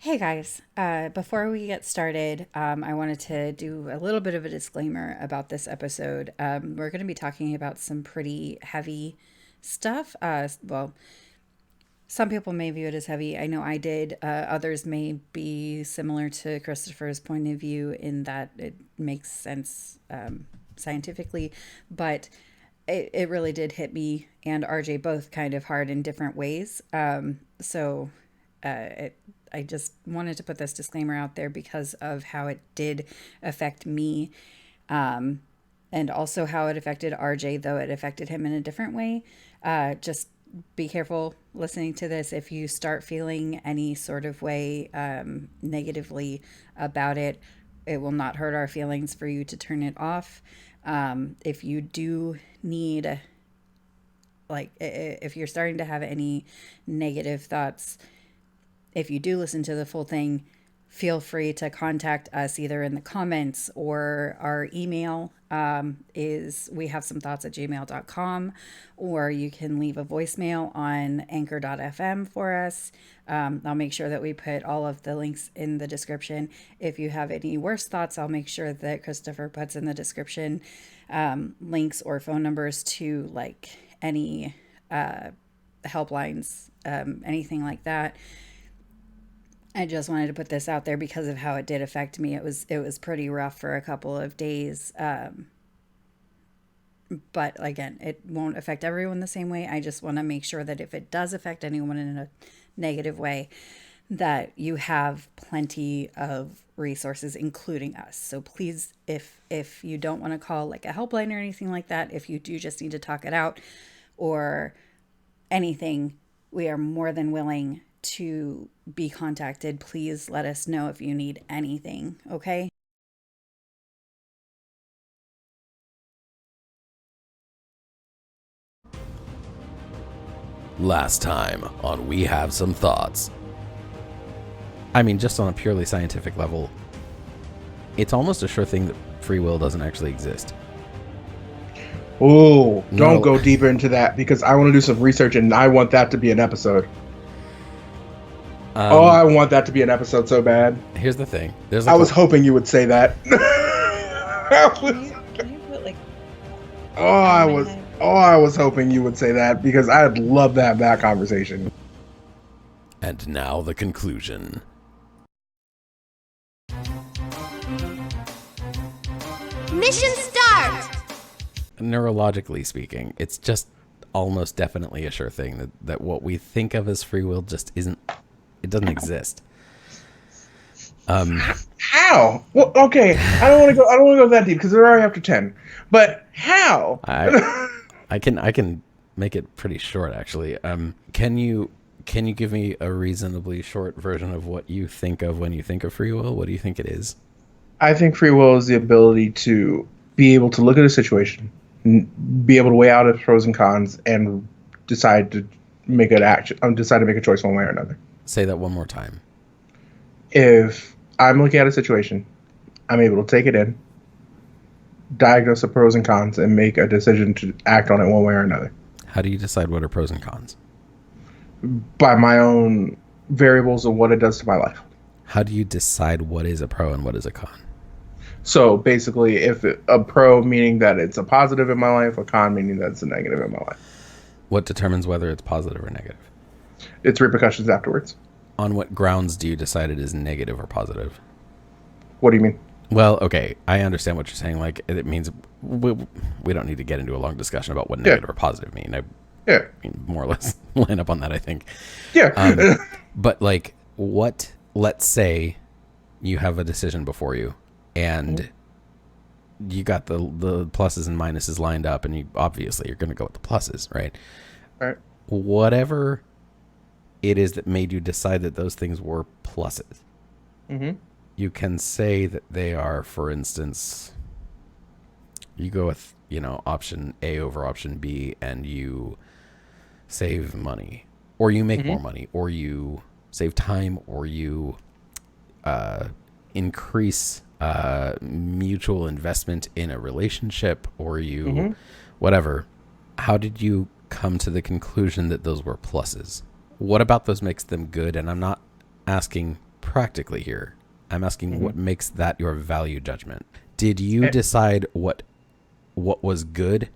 Hey guys, before we get started, I wanted to do a little bit of a disclaimer about this episode. We're going to be talking about some pretty heavy stuff. Well, some people may view it as heavy. I know I did. Others may be similar to Christopher's point of view in that it makes sense scientifically, but it really did hit me and RJ both kind of hard in different ways. So I just wanted to put this disclaimer out there because of how it did affect me, and also how it affected RJ, though it affected him in a different way. Just be careful listening to this. If you start feeling any sort of way negatively about it, it will not hurt our feelings for you to turn it off. If you do need, like, if you're starting to have any negative thoughts, if you do listen to the full thing, feel free to contact us either in the comments or our email is we have some thoughts at gmail.com, or you can leave a voicemail on anchor.fm for us. I'll make sure that we put all of the links in the description. If you have any worse thoughts, I'll make sure that Christopher puts in the description links or phone numbers to like any helplines, anything like that. I just wanted to put this out there because of how it did affect me. It was pretty rough for a couple of days. But again, it won't affect everyone the same way. I just want to make sure that if it does affect anyone in a negative way, that you have plenty of resources, including us. So please, if you don't want to call like a helpline or anything like that, if you do just need to talk it out or anything, we are more than willing to be contacted. Please let us know if you need anything, okay? Last time on We Have Some Thoughts. I mean, just on a purely scientific level, it's almost a sure thing that free will doesn't actually exist. Oh, don't No. go deeper into that because I want to do some research and I want that to be an episode. I want that to be an episode so bad. Here's the thing. There's I like was hoping you would say that. Can you put like oh, I in my was head? I was hoping you would say that because I'd love to have that conversation. And now the conclusion. Mission start! Neurologically speaking, it's just almost definitely a sure thing that what we think of as free will just isn't. It doesn't exist. How? Well, okay, I don't want to go that deep because we're already after 10. But how? I can make it pretty short, actually. Can you give me a reasonably short version of what you think of when you think of free will? What do you think it is? I think free will is the ability to be able to look at a situation, be able to weigh out its pros and cons, and decide to make an action. Decide to make a choice one way or another. Say that one more time. If I'm looking at a situation, I'm able to take it in, diagnose the pros and cons, and make a decision to act on it one way or another How do you decide what are pros and cons? by my own variables of what it does to my life. How do you decide what is a pro and what is a con? So basically, a pro meaning that it's a positive in my life, a con meaning that it's a negative in my life. What determines whether it's positive or negative? Its repercussions afterwards. On what grounds do you decide it is negative or positive? What do you mean? Well, okay, I understand what you're saying. Like, it means we don't need to get into a long discussion about what negative or positive mean. I Yeah. mean, more or less line up on that, I think. Yeah. But like, let's say you have a decision before you and you got the pluses and minuses lined up, and you're going to go with the pluses, right? All right. Whatever it is that made you decide that those things were pluses, you can say that they are, for instance, you go with, option A over option B, and you save money, or you make more money, or you save time, or you increase mutual investment in a relationship, or you whatever. How did you come to the conclusion that those were pluses? What about those makes them good? And I'm not asking practically here. I'm asking what makes that your value judgment. Did you decide what was good,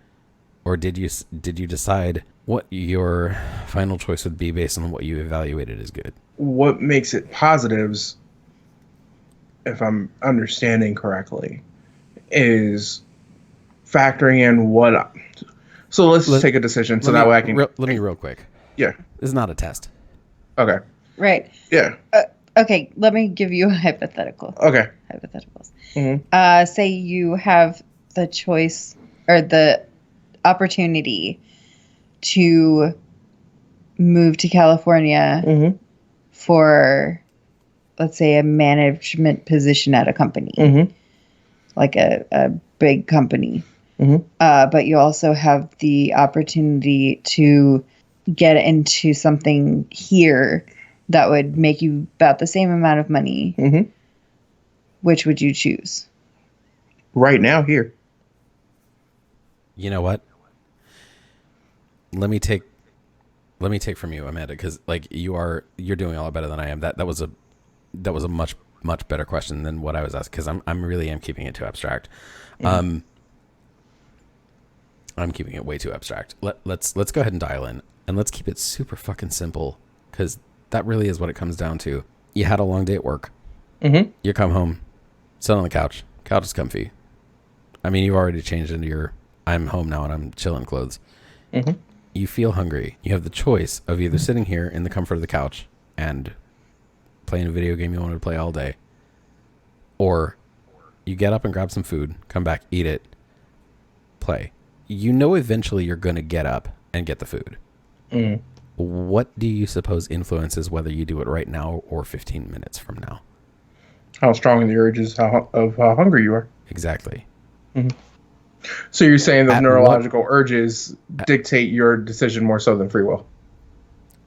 or did you decide what your final choice would be based on what you evaluated as good? What makes it positives, if I'm understanding correctly, is factoring in what. So let's take a decision so that way I can. Let me real quick. Yeah. This is not a test. Okay. Right. Yeah. Okay, let me give you a hypothetical. Okay. Hypotheticals. Mm-hmm. Say you have the choice or the opportunity to move to California for, let's say, a management position at a company, like a big company. But you also have the opportunity to get into something here that would make you about the same amount of money. Which would you choose? Right now, here. You know what? Let me take from you, Amanda, because like you're doing a lot better than I am. That was a much better question than what I was asked, because I'm really keeping it too abstract. I'm keeping it way too abstract. Let's go ahead and dial in, and let's keep it super fucking simple, because that really is what it comes down to. You had a long day at work. You come home, sit on the couch. Couch is comfy. I mean, you've already changed into your I'm home now and I'm chilling clothes. You feel hungry. You have the choice of either sitting here in the comfort of the couch and playing a video game you wanted to play all day, or you get up and grab some food, come back, eat it, play. You know eventually you're going to get up and get the food. What do you suppose influences whether you do it right now or 15 minutes from now? How strong the urge is of how hungry you are. Exactly. So you're saying that neurological urges dictate your decision more so than free will?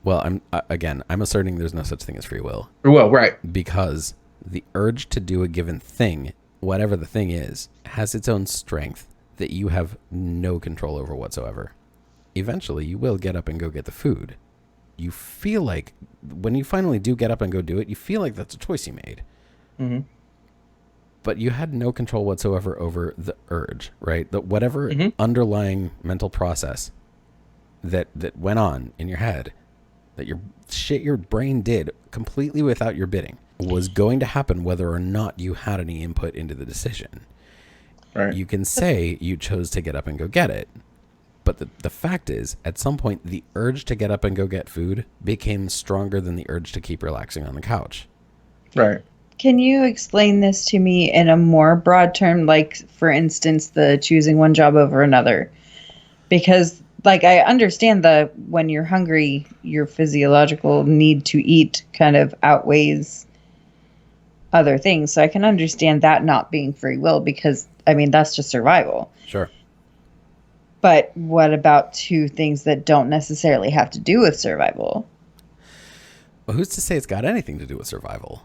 Well, I'm asserting there's no such thing as free will. Well, right. Because the urge to do a given thing, whatever the thing is, has its own strength that you have no control over whatsoever. Eventually, you will get up and go get the food. You feel like, when you finally do get up and go do it, you feel like that's a choice you made. But you had no control whatsoever over the urge, right? That whatever underlying mental process that went on in your head, that your brain did completely without your bidding, was going to happen whether or not you had any input into the decision. Right. You can say you chose to get up and go get it, but the fact is, at some point, the urge to get up and go get food became stronger than the urge to keep relaxing on the couch. Right. Can you explain this to me in a more broad term, like, for instance, the choosing one job over another? Because, like, I understand that when you're hungry, your physiological need to eat kind of outweighs other things. So I can understand that not being free will, because, I mean, that's just survival. Sure. But what about two things that don't necessarily have to do with survival? Well, who's to say it's got anything to do with survival?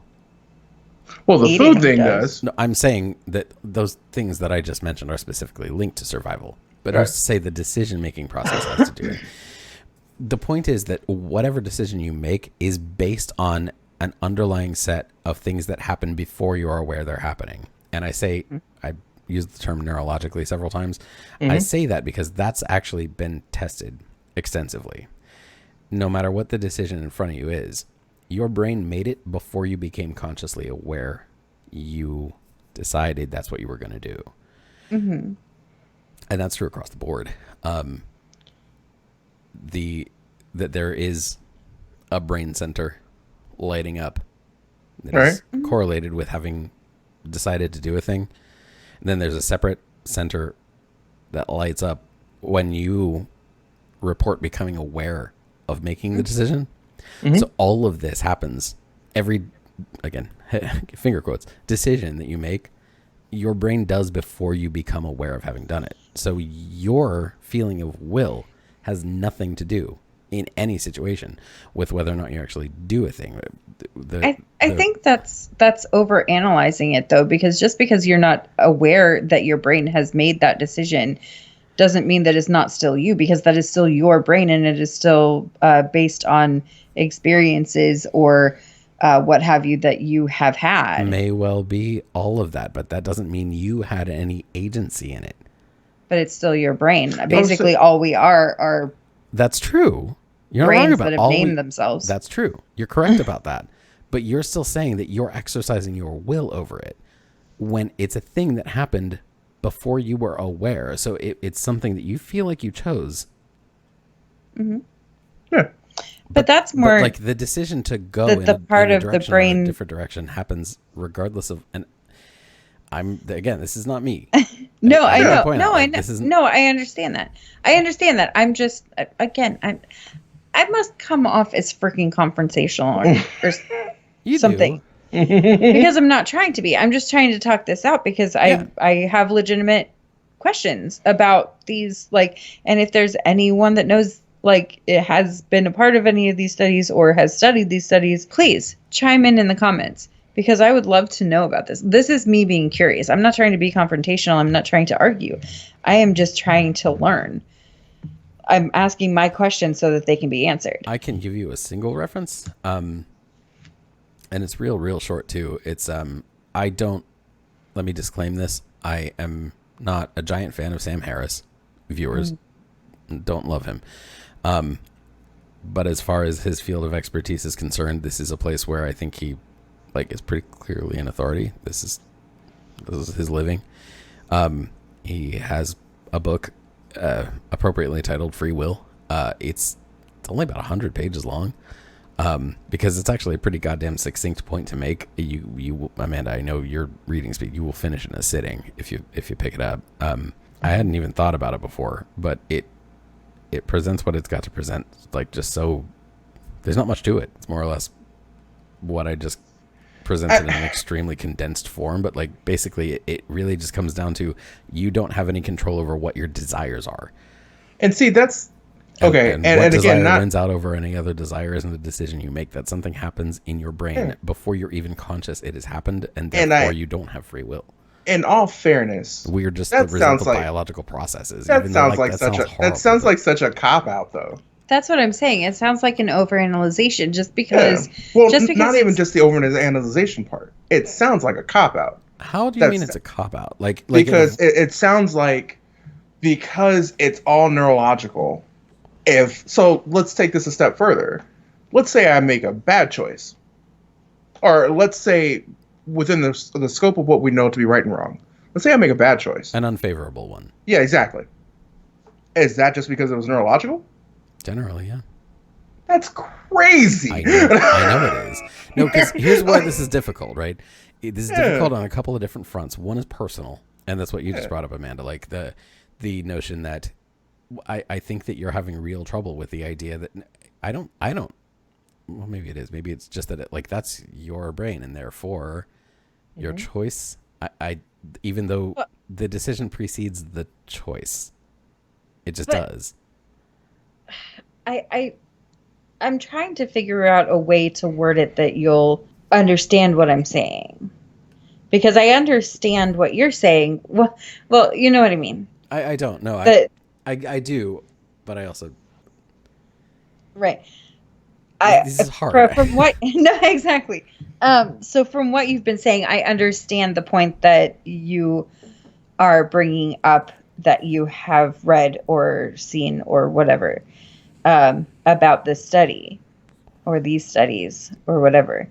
Well, the Eating food thing does. does. No, I'm saying that those things that I just mentioned are specifically linked to survival. But who's to say the decision-making process has to do it? The point is that whatever decision you make is based on an underlying set of things that happen before you are aware they're happening. And I use the term neurologically several times. I say that because that's actually been tested extensively. No matter what the decision in front of you is, your brain made it before you became consciously aware you decided that's what you were going to do. And that's true across the board. That there is a brain center lighting up that is correlated with having decided to do a thing. And then there's a separate center that lights up when you report becoming aware of making the decision. So all of this happens every, again, finger quotes, decision that you make, your brain does before you become aware of having done it. So your feeling of will has nothing to do in any situation with whether or not you actually do a thing. I think that's over analyzing it, though, because just because you're not aware that your brain has made that decision doesn't mean that it's not still you, because that is still your brain, and it is still based on experiences or what have you that you have had. May well be all of that, but that doesn't mean you had any agency in it. But it's still your brain. Basically, all we are That's true. You're brains not wrong about that have named themselves. That's true. You're correct about that. But you're still saying that you're exercising your will over it when it's a thing that happened before you were aware. So it's something that you feel like you chose. Mm-hmm. Yeah. But that's more like the decision to go in a different direction happens regardless of. And again, this is not me. No, I know. No, I know. No, I understand that. I'm just, again, I must come off as freaking confrontational or something. Because I'm not trying to be. I'm just trying to talk this out because I have legitimate questions about these, like, and if there's anyone that knows, like, it has been a part of any of these studies or has studied these studies, please chime in the comments because I would love to know about this. This is me being curious. I'm not trying to be confrontational. I'm not trying to argue. I am just trying to learn. I'm asking my questions so that they can be answered. I can give you a single reference. And it's real short too. It's, let me disclaim this. I am not a giant fan of Sam Harris. Viewers don't love him. But as far as his field of expertise is concerned, this is a place where I think he is pretty clearly an authority. This is his living. He has a book, appropriately titled Free Will. It's only about 100 pages long. Because it's actually a pretty goddamn succinct point to make. You Amanda, I know your reading speed. You will finish in a sitting if you pick it up. I hadn't even thought about it before, but it presents what it's got to present. Just so there's not much to it. It's more or less what I just presented in an extremely condensed form. But basically, it really just comes down to you don't have any control over what your desires are. And see, that's. Okay, and what desire wins out over any other desire isn't a decision you make. That something happens in your brain before you're even conscious it has happened, and therefore you don't have free will. In all fairness, we're just the result of biological processes. That sounds like such a cop out, though. That's what I'm saying. It sounds like an overanalyzation, just because. Yeah. Well, not even just the overanalyzation part. It sounds like a cop out. How do you mean it's a cop out? Because it sounds like because it's all neurological. So let's take this a step further. Let's say I make a bad choice. Or let's say within the scope of what we know to be right and wrong. Let's say I make a bad choice. An unfavorable one. Yeah, exactly. Is that just because it was neurological? Generally, yeah. That's crazy. I know it is. No, because here's why this is difficult, right? This is difficult on a couple of different fronts. One is personal, and that's what you just brought up, Amanda. The notion that I think that you're having real trouble with the idea that I don't. Well, maybe it is. Maybe it's just that that's your brain, and therefore your choice. I even though the decision precedes the choice, it just does. I'm trying to figure out a way to word it that you'll understand what I'm saying, because I understand what you're saying. Well, you know what I mean. I don't know. I do, but I also right. This is hard. From what? No, exactly. So from what you've been saying, I understand the point that you are bringing up, that you have read or seen or whatever about this study or these studies or whatever.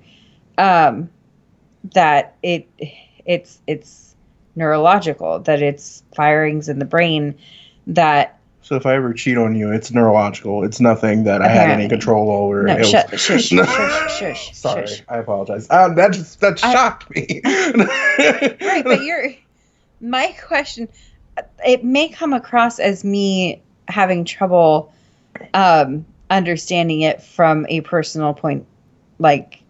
That it's neurological, that it's firings in the brain that. So if I ever cheat on you, it's neurological. It's nothing that I had any control over. No, shush. Sorry, I apologize. That shocked me. Right, but my question, it may come across as me having trouble understanding it from a personal point.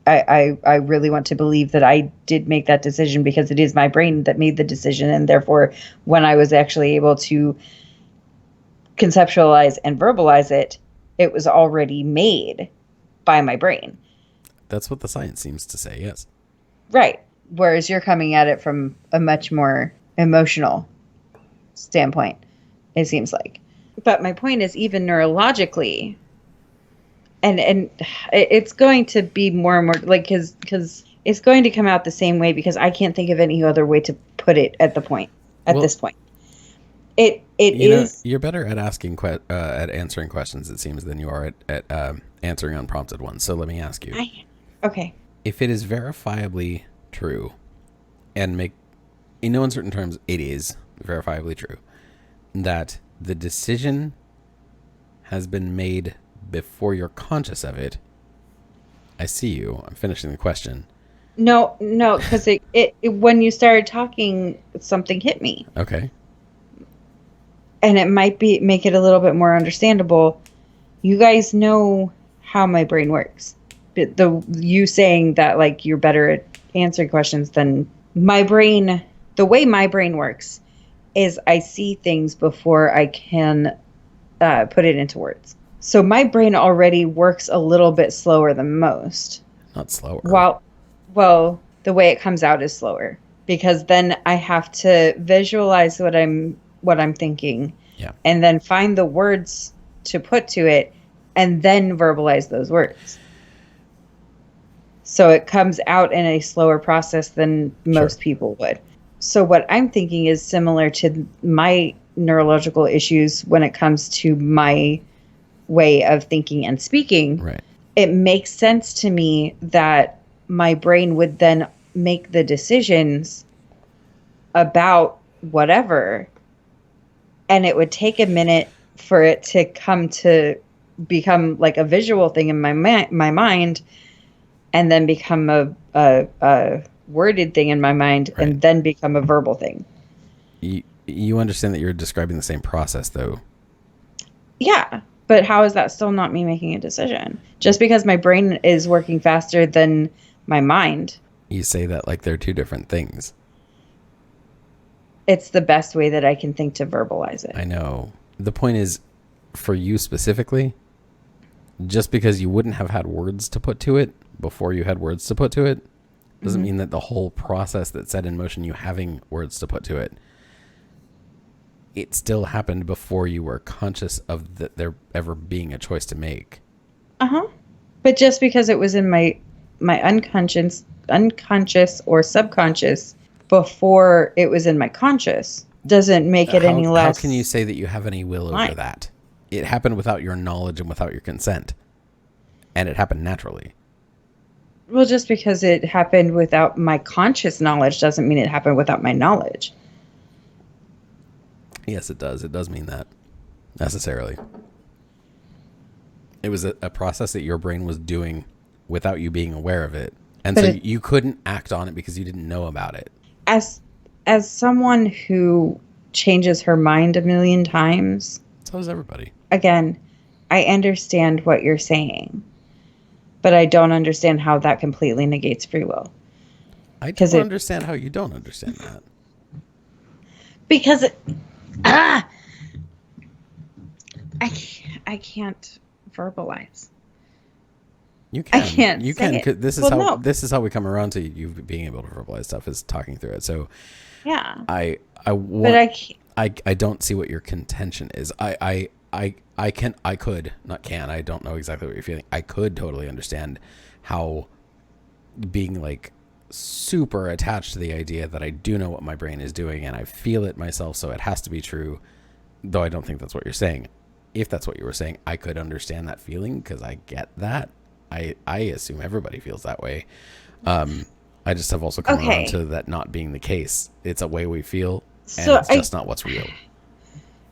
I really want to believe that I did make that decision because it is my brain that made the decision, and therefore when I was actually able to conceptualize and verbalize it, it was already made by my brain. That's what the science seems to say, yes. Right. Whereas you're coming at it from a much more emotional standpoint, it seems like. But my point is, even neurologically, and it's going to be more and more like because it's going to come out the same way because I can't think of any other way to put it at this point. It is. You're better at asking at answering questions, it seems, than you are at answering unprompted ones. So let me ask you. Okay. If it is verifiably true, and in no uncertain terms, it is verifiably true, that the decision has been made before you're conscious of it. I see you. I'm finishing the question. No, because it when you started talking, something hit me. Okay. And it might make it a little bit more understandable. You guys know how my brain works. You saying that like you're better at answering questions than my brain. The way my brain works is I see things before I can put it into words. So my brain already works a little bit slower than most. Not slower. Well, the way it comes out is slower because then I have to visualize what I'm thinking, and then find the words to put to it, and then verbalize those words. So it comes out in a slower process than most people would. So what I'm thinking is similar to my neurological issues when it comes to my way of thinking and speaking. Right. It makes sense to me that my brain would then make the decisions about whatever, and it would take a minute for it to come to become like a visual thing in my mind, and then become a worded thing in my mind, and then become a verbal thing. You understand that you're describing the same process, though. Yeah, but how is that still not me making a decision? Just because my brain is working faster than my mind. You say that like they're two different things. It's the best way that I can think to verbalize it. I know. The point is, for you specifically, just because you wouldn't have had words to put to it before you had words to put to it, doesn't mean that the whole process that set in motion you having words to put to it, it still happened before you were conscious of there ever being a choice to make. But just because it was in my unconscious or subconscious before it was in my conscious doesn't make it any less. How can you say that you have any will over that? It happened without your knowledge and without your consent, and it happened naturally. Well, just because it happened without my conscious knowledge doesn't mean it happened without my knowledge. Yes, it does. It does mean that, necessarily. It was a process that your brain was doing without you being aware of it. And so you couldn't act on it because you didn't know about it. As someone who changes her mind a million times. So does everybody. Again, I understand what you're saying, but I don't understand how that completely negates free will. I don't understand how you don't understand that. Because I can't verbalize. You can. I can't. You say can. It. This is how we come around to you being able to verbalize stuff, is talking through it. So yeah. I don't see what your contention is. I don't know exactly what you're feeling. I could totally understand how being like super attached to the idea that I do know what my brain is doing and I feel it myself, so it has to be true, though I don't think that's what you're saying. If that's what you were saying, I could understand that feeling because I get that. I assume everybody feels that way. I just have also come around to that not being the case. It's a way we feel, and it's just not what's real.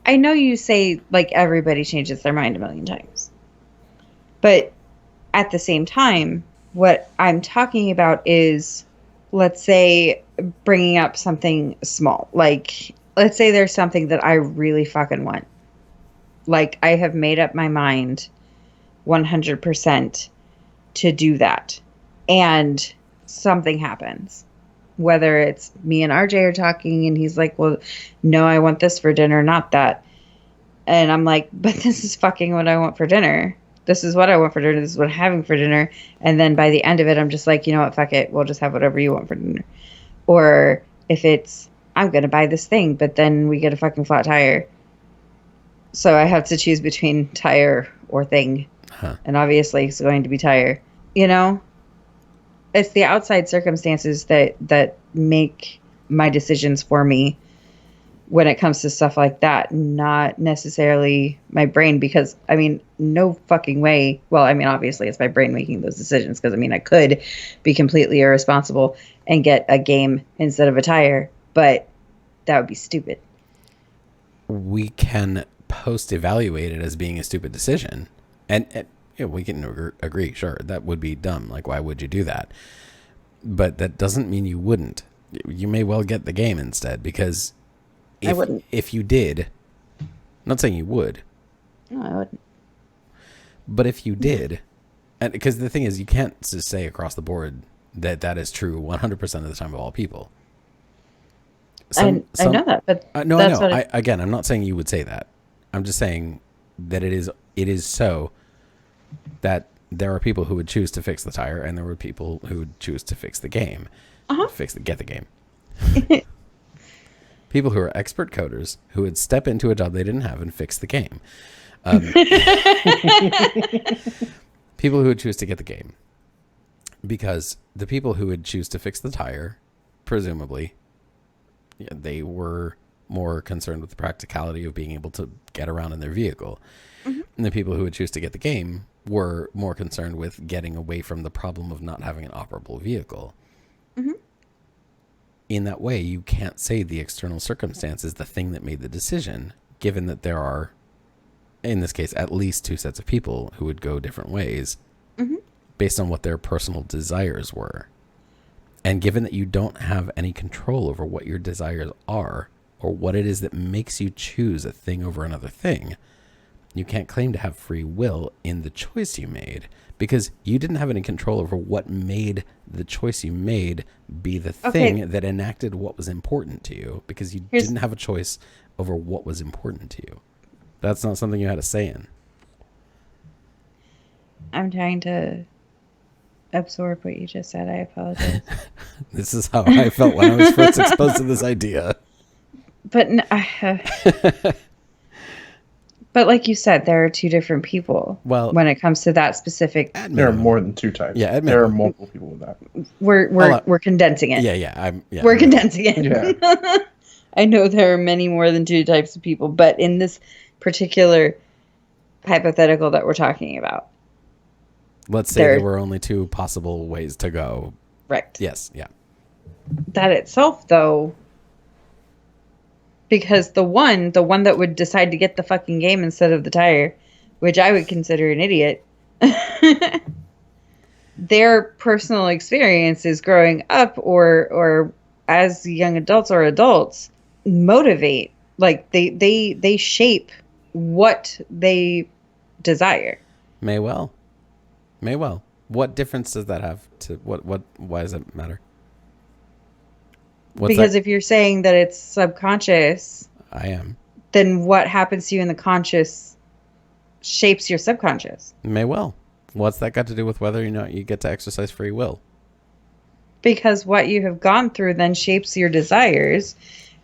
I know you say like everybody changes their mind a million times, but at the same time, what I'm talking about is, let's say, bringing up something small. Like, let's say there's something that I really fucking want. Like, I have made up my mind 100% to do that. And something happens. Whether it's me and RJ are talking and he's like, well, no, I want this for dinner, not that. And I'm like, but this is fucking what I want for dinner. This is what I want for dinner. This is what I'm having for dinner. And then by the end of it, I'm just like, you know what? Fuck it. We'll just have whatever you want for dinner. Or if it's, I'm going to buy this thing, but then we get a fucking flat tire. So I have to choose between tire or thing. And obviously it's going to be tire. You know, it's the outside circumstances that make my decisions for me when it comes to stuff like that, not necessarily my brain, because I mean, no fucking way. Well, I mean, obviously it's my brain making those decisions, because I mean, I could be completely irresponsible and get a game instead of a tire, but that would be stupid. We can post-evaluate it as being a stupid decision. And yeah, we can agree, sure, that would be dumb. Like, why would you do that? But that doesn't mean you wouldn't. You may well get the game instead, because I wouldn't. If you did, I'm not saying you would. No, I wouldn't. But if you did, and because the thing is, you can't just say across the board that that is true 100% of the time of all people. I know that, but no, that's I know. what Again, I'm not saying you would say that. I'm just saying that it is so that there are people who would choose to fix the tire, and there were people who would choose to fix the game. Get the game. People who are expert coders who would step into a job they didn't have and fix the game. People who would choose to get the game. Because the people who would choose to fix the tire, presumably, they were more concerned with the practicality of being able to get around in their vehicle. And the people who would choose to get the game were more concerned with getting away from the problem of not having an operable vehicle. In that way, you can't say the external circumstance is the thing that made the decision, given that there are, in this case, at least two sets of people who would go different ways based on what their personal desires were. And given that you don't have any control over what your desires are or what it is that makes you choose a thing over another thing, you can't claim to have free will in the choice you made, because you didn't have any control over what made the choice you made be the thing that enacted what was important to you, because you didn't have a choice over what was important to you. That's not something you had a say in. I'm trying to absorb what you just said. I apologize. This is how I felt when I was first exposed to this idea. But but like you said, there are two different people. Well, when it comes to that specific, there are more than two types. Yeah, there are multiple people with that. We're condensing it. We're condensing it. Yeah. I know there are many more than two types of people, but in this particular hypothetical that we're talking about, let's say there were only two possible ways to go. Right. Yes. Yeah. That itself, though, because the one that would decide to get the fucking game instead of the tire, which I would consider an idiot, their personal experiences growing up or as young adults or adults motivate, like they shape what they desire. May well. What difference does that have to why does it matter? Because if you're saying that it's subconscious, I am. Then what happens to you in the conscious shapes your subconscious. May well. What's that got to do with whether or not you get to exercise free will? Because what you have gone through then shapes your desires,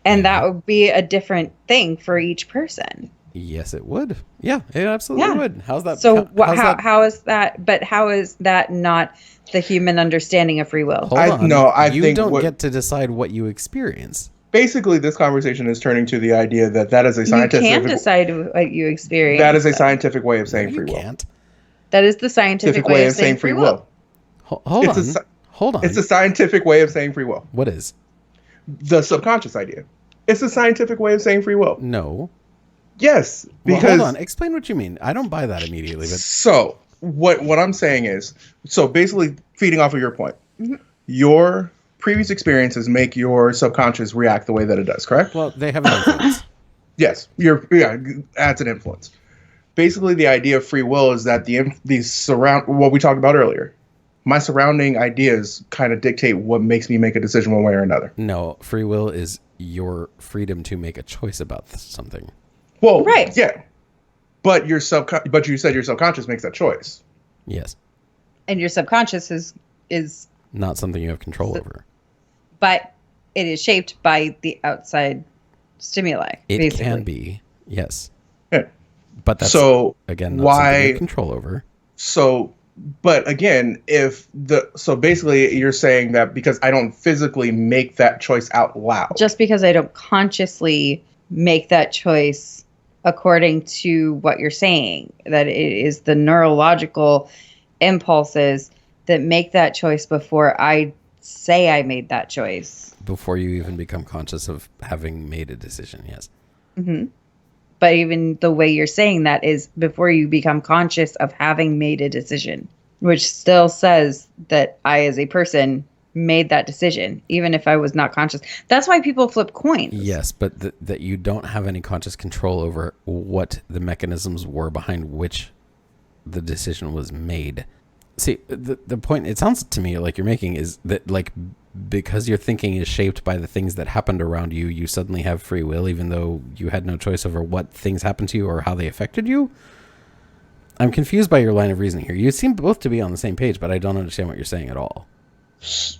and that would be a different thing for each person. Yes, it would. Yeah, it absolutely would. How's that? So how is that? But how is that not the human understanding of free will? Hold on. You think don't get to decide what you experience. Basically, this conversation is turning to the idea that is a scientific. You can decide what you experience. That is a scientific way of saying free will. Can't. That is the scientific way of saying free will. Hold on. It's a scientific way of saying free will. What is? The subconscious idea. It's a scientific way of saying free will. No. Yes, because hold on. Explain what you mean. I don't buy that immediately. But so what I'm saying is, so basically feeding off of your point, your previous experiences make your subconscious react the way that it does. Correct? Well, they have an influence. Yes, adds an influence. Basically, the idea of free will is that what we talked about earlier. My surrounding ideas kind of dictate what makes me make a decision one way or another. No, free will is your freedom to make a choice about something. Well, right. Yeah. But you said your subconscious makes that choice. Yes. And your subconscious is not something you have control over. But it is shaped by the outside stimuli. It basically. can be, yes. Yeah. But that's again not something you have control over. So, but again, so basically you're saying that because I don't physically make that choice out loud. Just because I don't consciously make that choice according to what you're saying, that it is the neurological impulses that make that choice before I say I made that choice. Before you even become conscious of having made a decision, yes. Mm-hmm. But even the way you're saying that is before you become conscious of having made a decision, which still says that I, as a person, made that decision, even if I was not conscious. That's why people flip coins. Yes, but that you don't have any conscious control over what the mechanisms were behind which the decision was made. See, the point, it sounds to me like you're making is that, like, because your thinking is shaped by the things that happened around you, you suddenly have free will, even though you had no choice over what things happened to you or how they affected you. I'm confused by your line of reasoning here. You seem both to be on the same page, but I don't understand what you're saying at all. This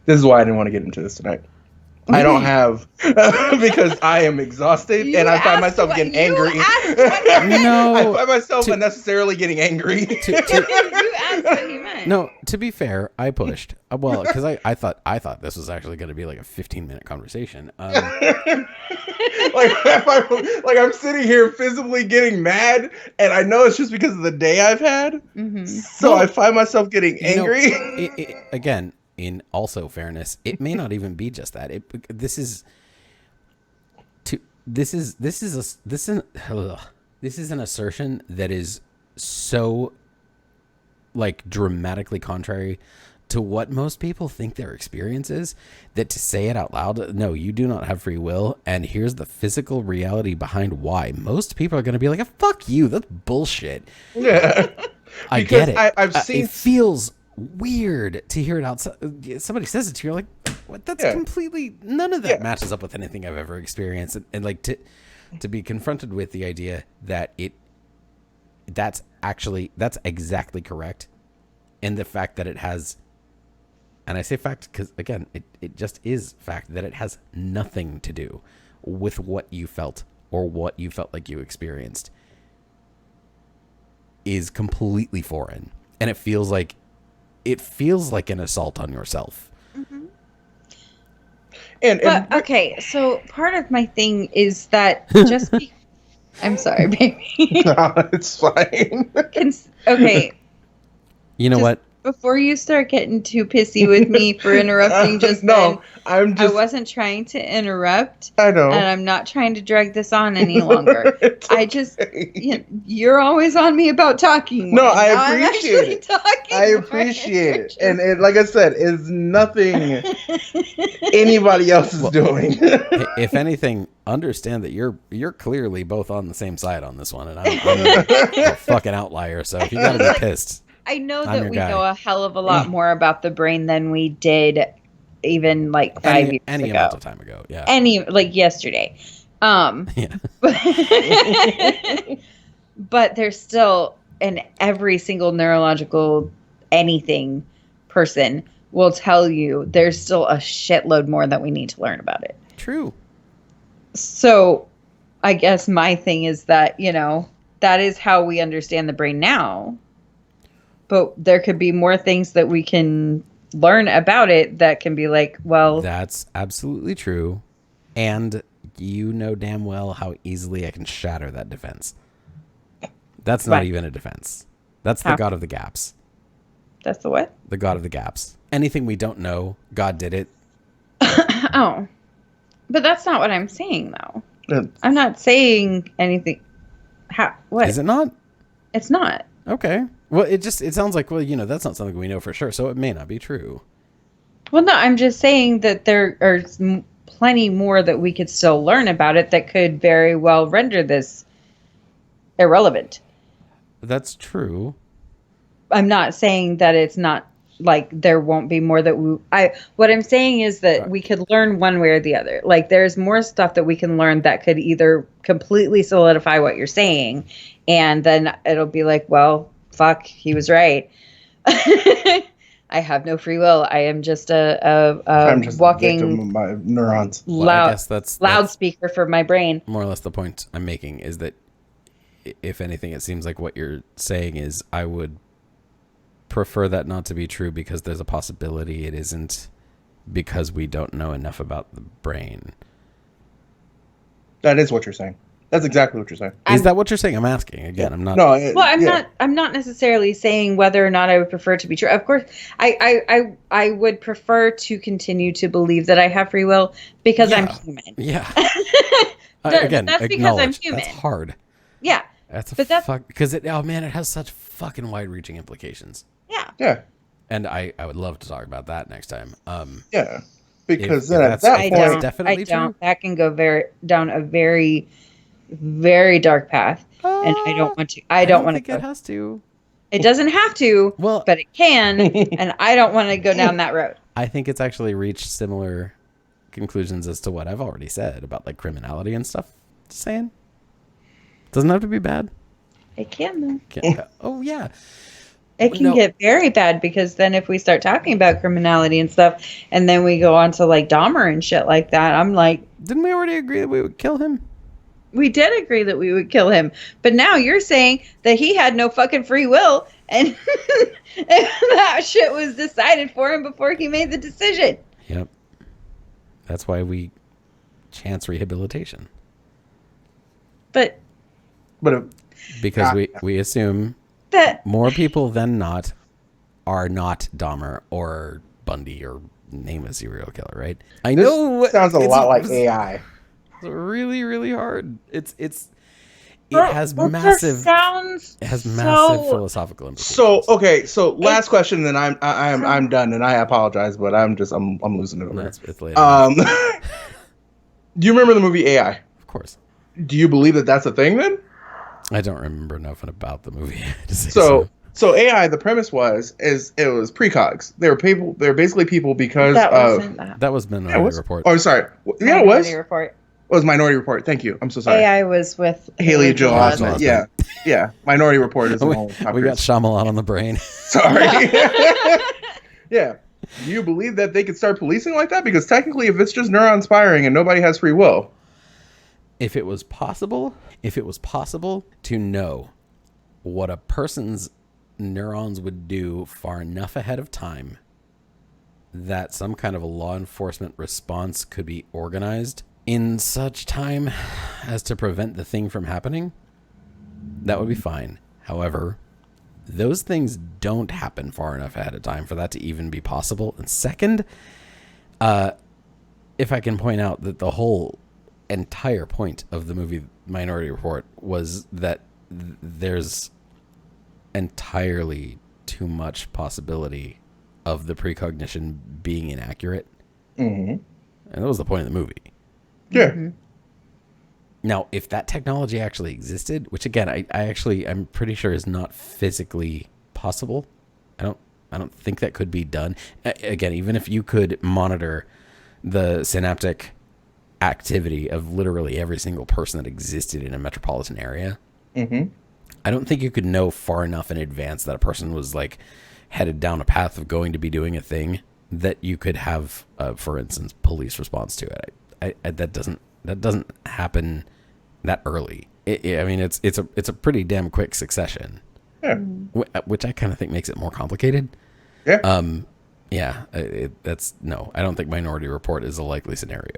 is why I didn't want to get into this tonight. I don't have, because I am exhausted and I find myself getting angry. No. I find myself unnecessarily getting angry. You asked what he meant. No, to be fair, I pushed. Well, because I thought this was actually going to be like a 15-minute conversation. Like I'm sitting here visibly getting mad, and I know it's just because of the day I've had. Mm-hmm. So I find myself getting angry. Again, in also fairness, it may not even be just that. This is an assertion that is so, like, dramatically contrary to what most people think their experience is, that to say it out loud, no, you do not have free will, and here's the physical reality behind why. Most people are going to be like, fuck you, that's bullshit. Yeah. I get it. I've seen... It feels weird to hear it outside. Somebody says it to you, you're like, what? That's completely, none of that matches up with anything I've ever experienced. And like, to be confronted with the idea that that's exactly correct. And the fact that it has, and I say fact because, again, it just is fact that it has nothing to do with what you felt or what you felt like you experienced, is completely foreign. And it feels like an assault on yourself. Mm-hmm. But okay, so part of my thing is that just I'm sorry, baby. No, it's fine. Okay. You know what? Before you start getting too pissy with me for interrupting I wasn't trying to interrupt. I know. And I'm not trying to drag this on any longer. You're always on me about talking. No, I appreciate it. I appreciate it. And like I said, it's nothing anybody else is doing. If anything, understand that you're clearly both on the same side on this one. And I'm a fucking outlier. So if you got to be pissed. I know that we know a hell of a lot more about the brain than we did even like 5 years ago. Amount of time ago, yeah. Like yesterday. Yeah. But there's still, and every single neurological anything person will tell you there's still a shitload more that we need to learn about it. True. So I guess my thing is that, that is how we understand the brain now. But there could be more things that we can learn about it that can be like, well... That's absolutely true. And you know damn well how easily I can shatter that defense. That's not even a defense. That's the God of the gaps. That's the what? The God of the gaps. Anything we don't know, God did it. Oh. But that's not what I'm saying, though. I'm not saying anything... What? Is it not? It's not. Okay. Well, it sounds like, that's not something we know for sure, so it may not be true. Well, no, I'm just saying that there are plenty more that we could still learn about it that could very well render this irrelevant. That's true. I'm not saying that it's not, like, there won't be more that what I'm saying is that we could learn one way or the other. Like, there's more stuff that we can learn that could either completely solidify what you're saying, and then it'll be like, well, fuck, he was right. I have no free will. I am just I'm just walking a victim of my neurons. Well, I guess that's loudspeaker for my brain. More or less the point I'm making is that if anything, it seems like what you're saying is I would prefer that not to be true because there's a possibility it isn't because we don't know enough about the brain. That is what you're saying. That's exactly what you're saying. Is that what you're saying? I'm asking again. I'm not. No. I'm not necessarily saying whether or not I would prefer it to be true. Of course, I would prefer to continue to believe that I have free will because I'm human. Yeah. Again, that's because I'm human. That's hard. Yeah. That's because it has such fucking wide-reaching implications. Yeah. Yeah. And I would love to talk about that next time. Yeah. Because then at that point, definitely true. That can go down a very, very dark path, and I don't want to. I don't want to. It has to. It doesn't have to. Well, but it can, and I don't want to go down that road. I think it's actually reached similar conclusions as to what I've already said about like criminality and stuff. Just saying, doesn't have to be bad. It can though. Oh yeah. It can get very bad because then if we start talking about criminality and stuff, and then we go on to like Dahmer and shit like that, I'm like, didn't we already agree that we would kill him? We did agree that we would kill him, but now you're saying that he had no fucking free will, and that shit was decided for him before he made the decision. Yep. That's why we chance rehabilitation. But because we assume that more people than not are not Dahmer or Bundy or name a serial killer, right? I know. Sounds a lot like AI. It's really, really hard. It has massive philosophical implications. So okay, so last question, then I'm done, and I apologize, but I'm losing it over. It's later. Do you remember the movie AI? Of course. Do you believe that that's a thing then? I don't remember nothing about the movie. So AI, the premise was it was precogs. They were basically people because that was Minority Report. Oh, sorry. Yeah, it was. Minority Report. It was Minority Report. Thank you. I'm so sorry. AI was with Haley Joel Osment. Yeah. Minority Report is the one. We got Shyamalan on the brain. Sorry. Yeah. Do you believe that they could start policing like that? Because technically, if it's just neurons firing and nobody has free will. If it was possible to know what a person's neurons would do far enough ahead of time that some kind of a law enforcement response could be organized in such time as to prevent the thing from happening, that would be fine. However, those things don't happen far enough ahead of time for that to even be possible. And second, if I can point out that the whole entire point of the movie Minority Report was that there's entirely too much possibility of the precognition being inaccurate. Mm-hmm. And that was the point of the movie. Yeah. Mm-hmm. Now, if that technology actually existed, which again, I'm pretty sure is not physically possible. I don't think that could be done. Again, even if you could monitor the synaptic activity of literally every single person that existed in a metropolitan area, mm-hmm. I don't think you could know far enough in advance that a person was like headed down a path of going to be doing a thing that you could have, for instance, police response to it. That doesn't happen that early. I mean, it's a pretty damn quick succession. Yeah. Which I kind of think makes it more complicated. Yeah. Yeah. I don't think Minority Report is a likely scenario.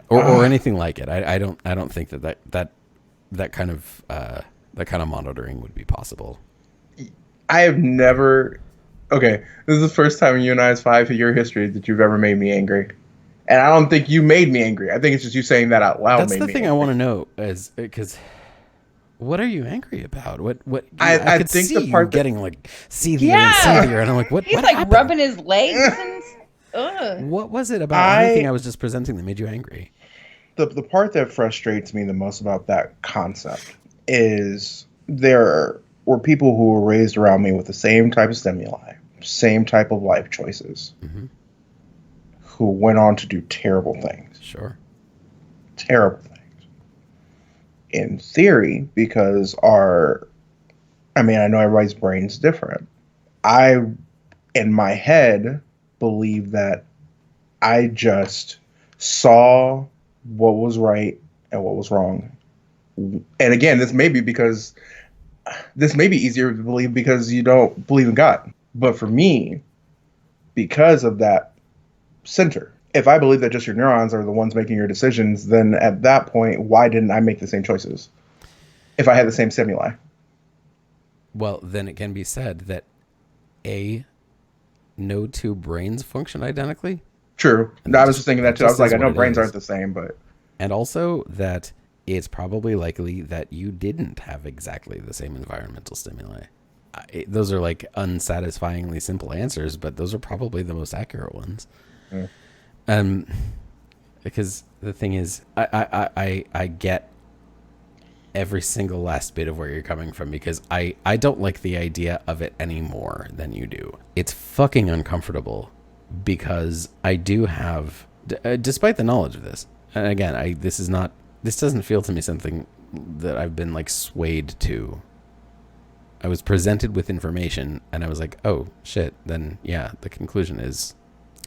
or anything like it. I don't think that kind of monitoring would be possible. I have never. Okay, this is the first time in you and I's 5-year history that you've ever made me angry, and I don't think you made me angry. I think it's just you saying that out loud. That's the thing I want to know is because. What are you angry about? What? I could think see the part you getting like seethier and seethier, and I'm like, what? He's what like happened? rubbing his legs. And, What was it about anything I was just presenting that made you angry? The part that frustrates me the most about that concept is there were people who were raised around me with the same type of stimuli, same type of life choices, mm-hmm. who went on to do terrible things. Sure. Terrible things. In theory, because I know everybody's brain's different. I, in my head, believe that I just saw what was right and what was wrong And again, this may be easier to believe because you don't believe in God. But for me, because of that center, if I believe that just your neurons are the ones making your decisions, then at that point, why didn't I make the same choices if I had the same stimuli? Well, then it can be said that no two brains function identically. True. And I was just thinking that too. I was like, I know brains is. aren't the same, but... And also that it's probably likely that you didn't have exactly the same environmental stimuli. Those are like unsatisfyingly simple answers, but those are probably the most accurate ones. Yeah. Because the thing is, I get every single last bit of where you're coming from, because I don't like the idea of it any more than you do. It's fucking uncomfortable because I do have, despite the knowledge of this, and again, this doesn't feel to me something that I've been like swayed to. I was presented with information and I was like, oh shit, then yeah, the conclusion is,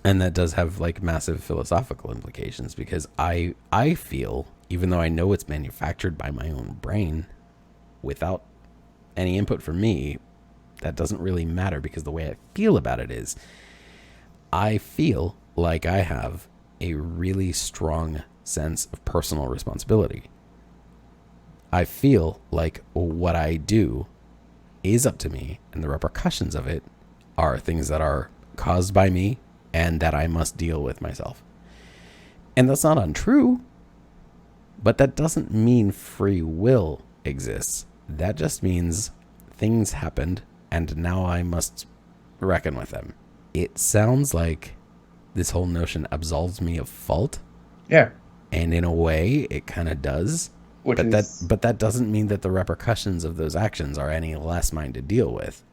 and that does have like massive philosophical implications, because I feel, even though I know it's manufactured by my own brain without any input from me, that doesn't really matter, because the way I feel about it is, I feel like I have a really strong sense of personal responsibility. I feel like what I do is up to me, and the repercussions of it are things that are caused by me and that I must deal with myself. And that's not untrue, but that doesn't mean free will exists. That just means things happened and now I must reckon with them. It sounds like this whole notion absolves me of fault. Yeah. And in a way, it kind of does. But that doesn't mean that the repercussions of those actions are any less mine to deal with.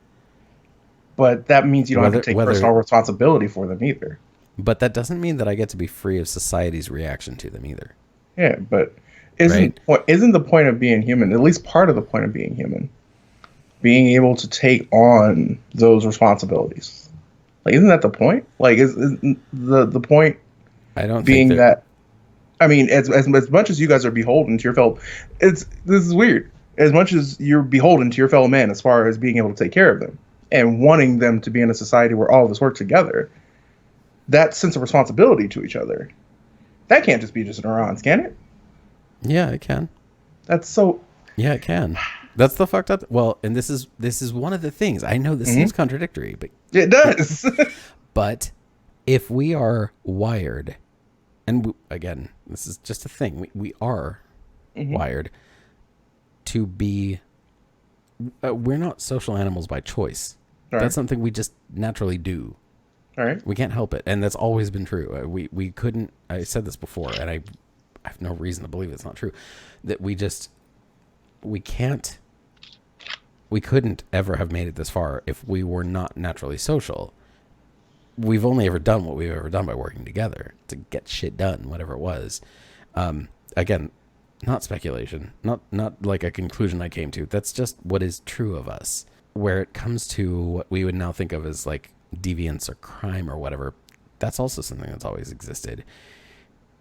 But that means you don't have to take personal responsibility for them either. But that doesn't mean that I get to be free of society's reaction to them either. Yeah, but isn't the point of being human, at least part of the point of being human, being able to take on those responsibilities? Like, isn't that the point? Like, is the point? I don't being think that. I mean, as much as you guys are beholden to your fellow, this is weird. As much as you're beholden to your fellow man, as far as being able to take care of them and wanting them to be in a society where all of us work together, that sense of responsibility to each other, that can't just be just neurons, can it? Yeah, it can. That's so. Yeah, it can. That's the fucked up. Well, and this is one of the things. I know this seems contradictory, but it does. But if we are wired, and again, this is just a thing. We are wired to be. We're not social animals by choice. Right. That's something we just naturally do. All right. We can't help it, and that's always been true. We couldn't. I said this before, and I have no reason to believe it's not true. That we couldn't ever have made it this far if we were not naturally social. We've only ever done what we've ever done by working together to get shit done, whatever it was. Again, not speculation, not like a conclusion I came to. That's just what is true of us. Where it comes to what we would now think of as like deviance or crime or whatever, that's also something that's always existed.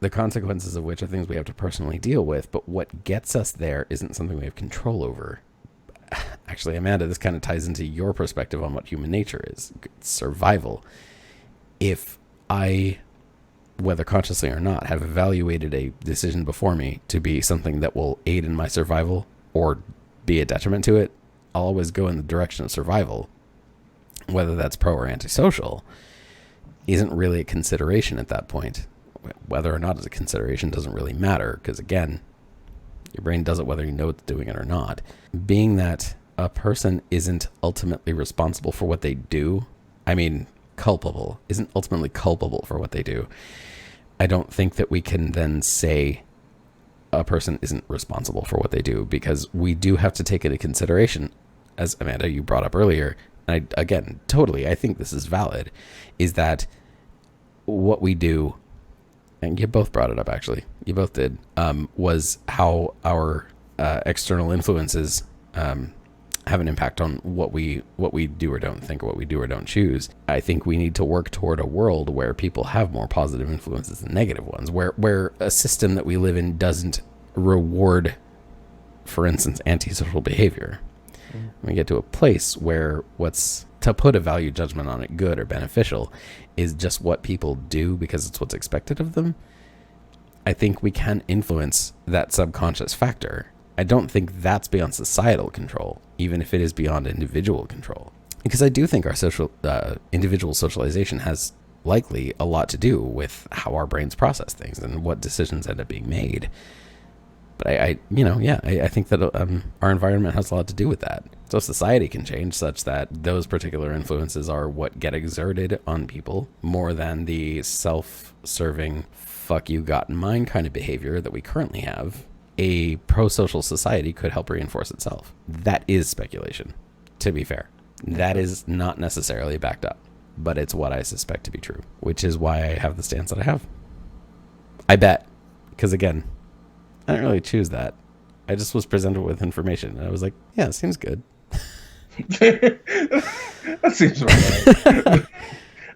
The consequences of which are things we have to personally deal with, but what gets us there isn't something we have control over. Actually, Amanda, this kind of ties into your perspective on what human nature is. It's survival. If I, whether consciously or not, have evaluated a decision before me to be something that will aid in my survival or be a detriment to it, I'll always go in the direction of survival. Whether that's pro or antisocial isn't really a consideration at that point. Whether or not it's a consideration doesn't really matter, because again, your brain does it whether you know it's doing it or not. Being that a person isn't ultimately responsible for what they do, isn't ultimately culpable for what they do, I don't think that we can then say a person isn't responsible for what they do, because we do have to take into consideration, as Amanda, you brought up earlier, and I think this is valid, is that what we do, and you both brought it up actually, you both did, was how our external influences have an impact on what we do or don't think, or what we do or don't choose. I think we need to work toward a world where people have more positive influences than negative ones, where a system that we live in doesn't reward for instance, antisocial behavior. We get to a place where to put a value judgment on it, good or beneficial, is just what people do because it's what's expected of them. I think we can influence that subconscious factor. I don't think that's beyond societal control, even if it is beyond individual control. Because I do think our individual socialization has likely a lot to do with how our brains process things and what decisions end up being made. But I think that our environment has a lot to do with that. So society can change such that those particular influences are what get exerted on people more than the self-serving, fuck you got in mind kind of behavior that we currently have. A pro-social society could help reinforce itself. That is speculation, to be fair. That is not necessarily backed up, but it's what I suspect to be true, which is why I have the stance that I have. I bet, because again, I didn't really choose that. I just was presented with information, and I was like, yeah, it seems good. That seems right.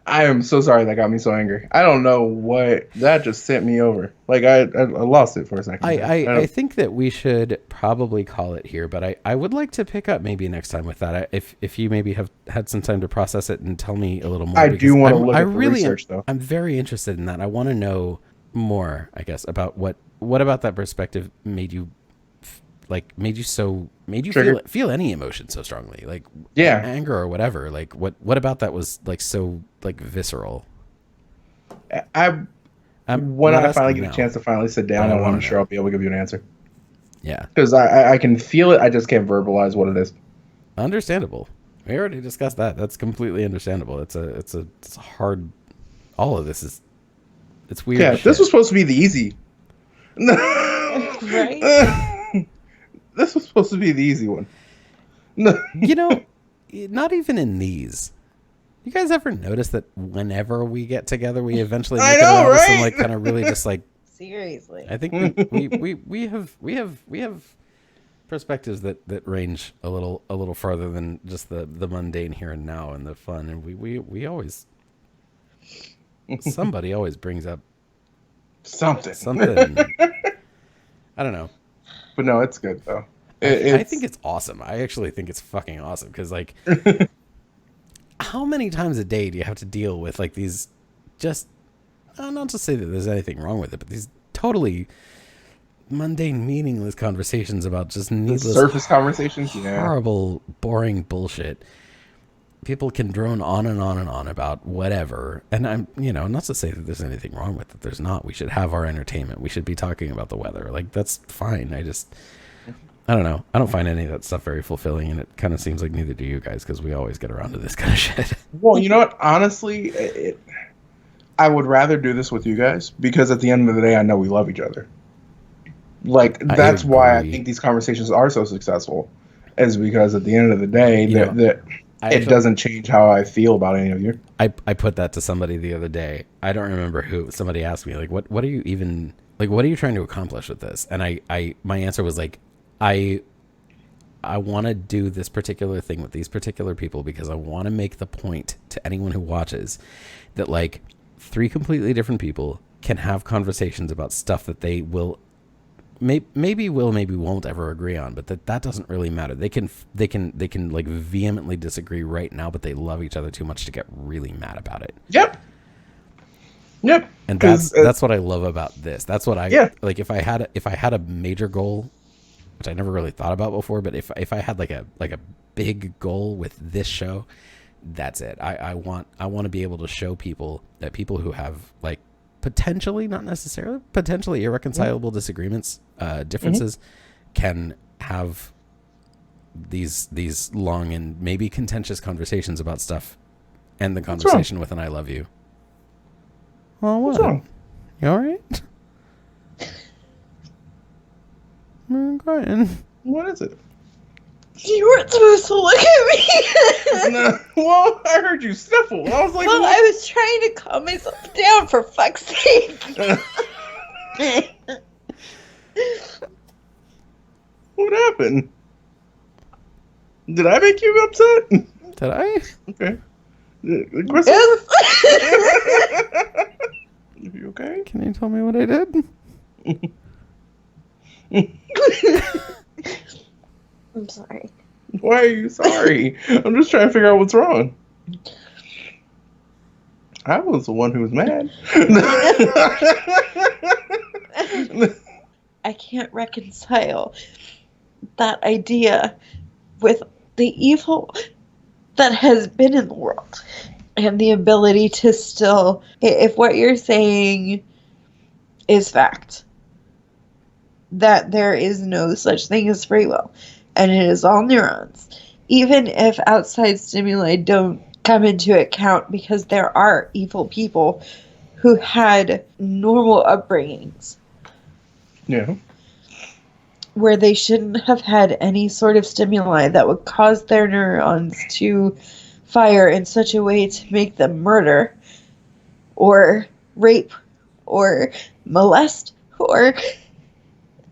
I am so sorry that got me so angry. I don't know what that just sent me over. Like I lost it for a second. I think that we should probably call it here, but I would like to pick up maybe next time with that. If you maybe have had some time to process it and tell me a little more. I do want to look at the research though. I'm very interested in that. I want to know more, I guess, about what about that perspective made you feel any emotion so strongly, like anger or whatever. Like what about that was like so like visceral? When I finally get a chance to finally sit down, I'm sure I'll be able to give you an answer. Yeah, because I can feel it. I just can't verbalize what it is. Understandable. We already discussed that. That's completely understandable. It's a hard. All of this is. It's weird. Yeah, this was supposed to be the easy. Right. This was supposed to be the easy one. Not even in these. You guys ever notice that whenever we get together, we eventually make it around to some like kind of really just like. Seriously. I think we have perspectives that range a little farther than just the mundane here and now and the fun, and we always somebody always brings up something. I don't know. But no, it's good though. I think it's awesome. I actually think it's fucking awesome because like, how many times a day do you have to deal with like these just, not to say that there's anything wrong with it, but these totally mundane, meaningless conversations about just needless surface conversations, horrible, boring bullshit. People can drone on and on and on about whatever. And I'm, not to say that there's anything wrong with it. There's not. We should have our entertainment. We should be talking about the weather. Like, that's fine. I don't know. I don't find any of that stuff very fulfilling. And it kind of seems like neither do you guys because we always get around to this kind of shit. Well, you know what? Honestly, I would rather do this with you guys because at the end of the day, I know we love each other. Like, that's why I think these conversations are so successful is because at the end of the day, it doesn't change how I feel about any of you. I put that to somebody the other day. I don't remember who. Somebody asked me, like, what are you even, like, what are you trying to accomplish with this? And my answer was like, I want to do this particular thing with these particular people because I want to make the point to anyone who watches that, like, three completely different people can have conversations about stuff that they will maybe won't ever agree on, but that doesn't really matter. They can like vehemently disagree right now, but they love each other too much to get really mad about it. Yep. And that's what I love about this. That's what like. If I had a major goal, which I never really thought about before, but if I had like a big goal with this show, that's it. I want to be able to show people that people who have like potentially, not necessarily, potentially irreconcilable disagreements, differences, can have these long and maybe contentious conversations about stuff, end the conversation with an "I love you." Well, what? What's wrong? You all right? I'm crying. What is it? You weren't supposed to look at me. No, well, I heard you sniffle. I was like, well, I was trying to calm myself down for fuck's sake. What happened? Did I make you upset? Did I? Okay. You okay? Can you tell me what I did? I'm sorry. Why are you sorry? I'm just trying to figure out what's wrong. I was the one who was mad. I can't reconcile that idea with the evil that has been in the world and the ability to still, if what you're saying is fact, that there is no such thing as free will and it is all neurons, even if outside stimuli don't come into account, because there are evil people who had normal upbringings. Yeah. Where they shouldn't have had any sort of stimuli that would cause their neurons to fire in such a way to make them murder or rape or molest or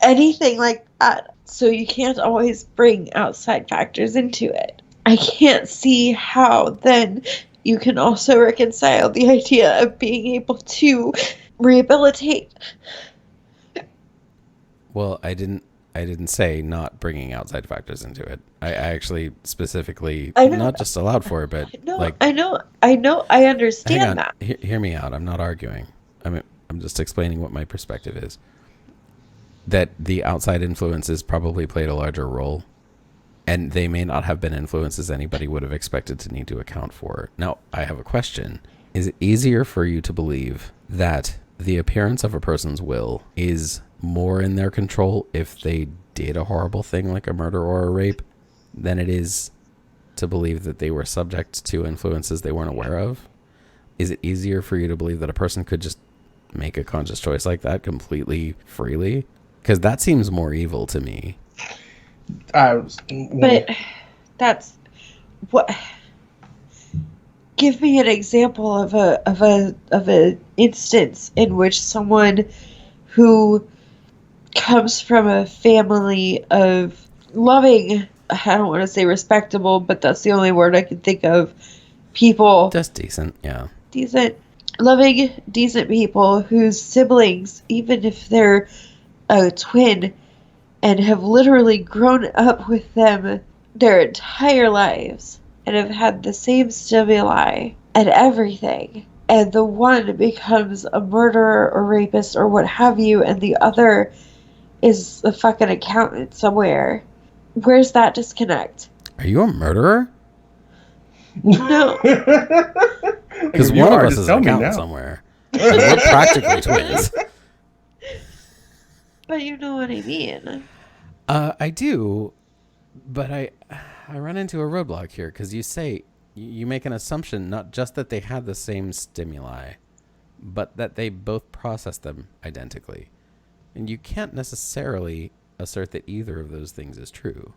anything like that. So you can't always bring outside factors into it. I can't see how then you can also reconcile the idea of being able to rehabilitate. Well, I didn't say not bringing outside factors into it. I actually specifically not just allowed for it, but I understand that. Hear me out. I'm not arguing. I'm just explaining what my perspective is. That the outside influences probably played a larger role, and they may not have been influences anybody would have expected to need to account for. Now, I have a question. Is it easier for you to believe that the appearance of a person's will is more in their control if they did a horrible thing like a murder or a rape than it is to believe that they were subject to influences they weren't aware of? Is it easier for you to believe that a person could just make a conscious choice like that completely freely? Because that seems more evil to me. But that's what. Give me an example of a instance in which someone who comes from a family of loving, I don't want to say respectable, but that's the only word I can think of, people. Just decent, yeah. Decent, loving, decent people whose siblings, even if they're a twin, and have literally grown up with them their entire lives and have had the same stimuli and everything, and the one becomes a murderer or rapist or what have you, and the other is a fucking accountant somewhere. Where's that disconnect? Are you a murderer? No. Because one of us is an accountant somewhere. We're practically twins. But you know what I mean. I do, but I run into a roadblock here because you make an assumption not just that they had the same stimuli, but that they both process them identically. And you can't necessarily assert that either of those things is true.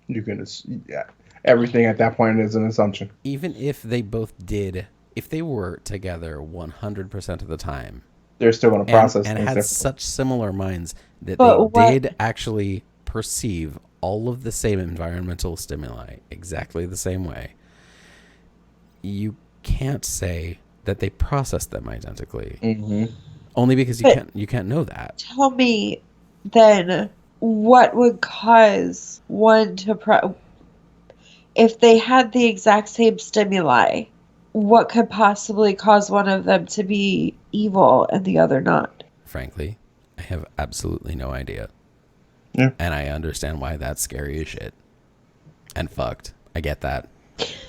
You can, yeah. Everything at that point is an assumption. Even if they both did, if they were together 100% of the time, they're still going to process and things had differently. such similar minds that they did actually perceive all of the same environmental stimuli exactly the same way. You can't say that they process them identically. Mm-hmm. Only because you can't know that. Tell me then what would cause one to if they had the exact same stimuli, what could possibly cause one of them to be evil and the other not? Frankly, I have absolutely no idea. Yeah. And I understand why that's scary as shit. And fucked. I get that.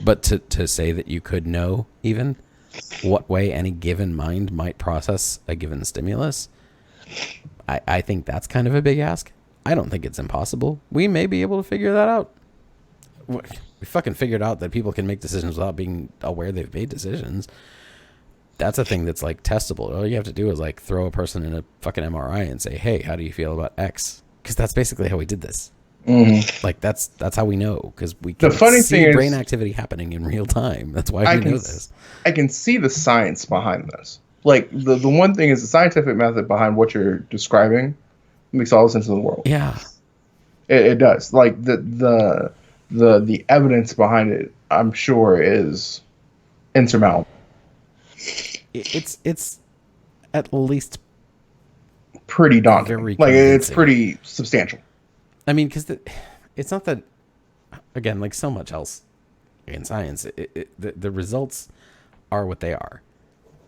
But to say that you could know even what way any given mind might process a given stimulus, I think that's kind of a big ask. I don't think it's impossible. We may be able to figure that out. We fucking figured out that people can make decisions without being aware they've made decisions. That's a thing that's like testable. All you have to do is like throw a person in a fucking MRI and say, hey, how do you feel about X? Because that's basically how we did this. Mm-hmm. Like that's how we know, because we can see brain activity happening in real time. That's why we know this. I can see the science behind this. Like the one thing is the scientific method behind what you're describing makes all the sense in the world. Yeah, it does. Like the evidence behind it, I'm sure, is insurmountable. It's at least pretty daunting. Very like convincing. it's pretty substantial. I mean, because it's not that, again, like so much else in science, the results are what they are.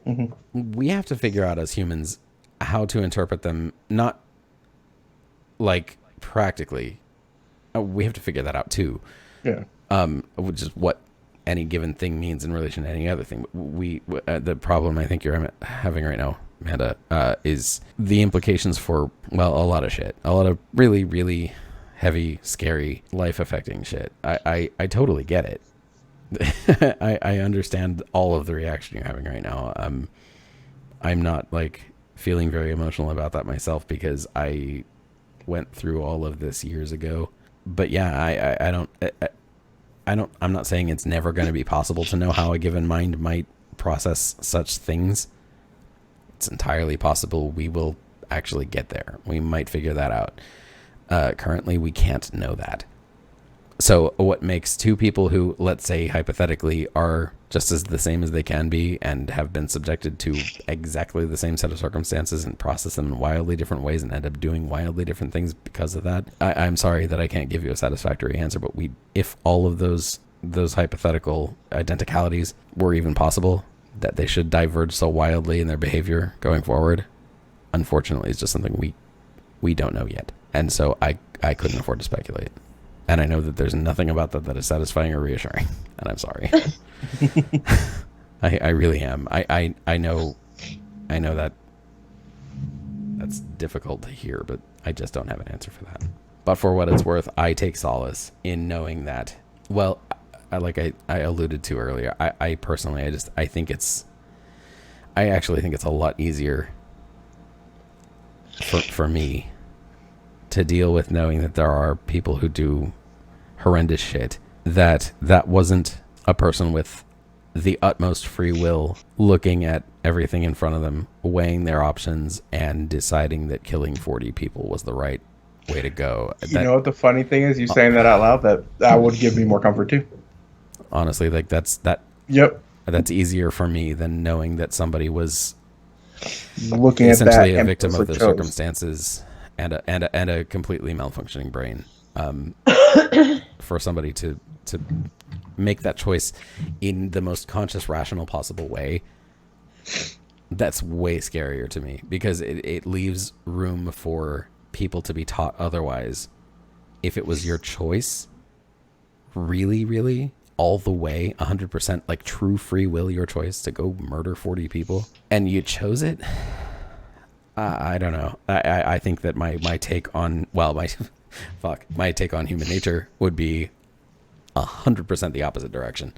Mm-hmm. We have to figure out as humans how to interpret them, not like practically. We have to figure that out too. Yeah. Which is what any given thing means in relation to any other thing. The problem I think you're having right now, Amanda, is the implications for, well, a lot of shit. A lot of really, really heavy, scary, life-affecting shit. I totally get it. I understand all of the reaction you're having right now. I'm not like feeling very emotional about that myself because I went through all of this years ago. But yeah, I'm not saying it's never going to be possible to know how a given mind might process such things. It's entirely possible we will actually get there. We might figure that out. Currently, we can't know that. So what makes two people who, let's say, hypothetically, are just as the same as they can be and have been subjected to exactly the same set of circumstances and process them in wildly different ways and end up doing wildly different things because of that? I'm sorry that I can't give you a satisfactory answer, but if all of those hypothetical identicalities were even possible, that they should diverge so wildly in their behavior going forward, unfortunately, it's just something we don't know yet. And so I couldn't afford to speculate. And I know that there's nothing about that is satisfying or reassuring. And I'm sorry. I really am. I know that that's difficult to hear, but I just don't have an answer for that. But for what it's worth, I take solace in knowing that, well, like I alluded to earlier, I personally, I actually think it's a lot easier for me to deal with knowing that there are people who do horrendous shit, that wasn't a person with the utmost free will looking at everything in front of them, weighing their options and deciding that killing 40 people was the right way to go. You know what the funny thing is? You saying that out loud, that would give me more comfort too. Honestly, like that's easier for me than knowing that somebody was looking essentially at that a victim of the circumstances and a completely malfunctioning brain. For somebody to make that choice in the most conscious, rational possible way, that's way scarier to me, because it leaves room for people to be taught otherwise. If it was your choice, really, really, all the way, 100%, like true free will, your choice to go murder 40 people, and you chose it, I don't know. I think that my take on, well, my take on human nature would be 100% the opposite direction.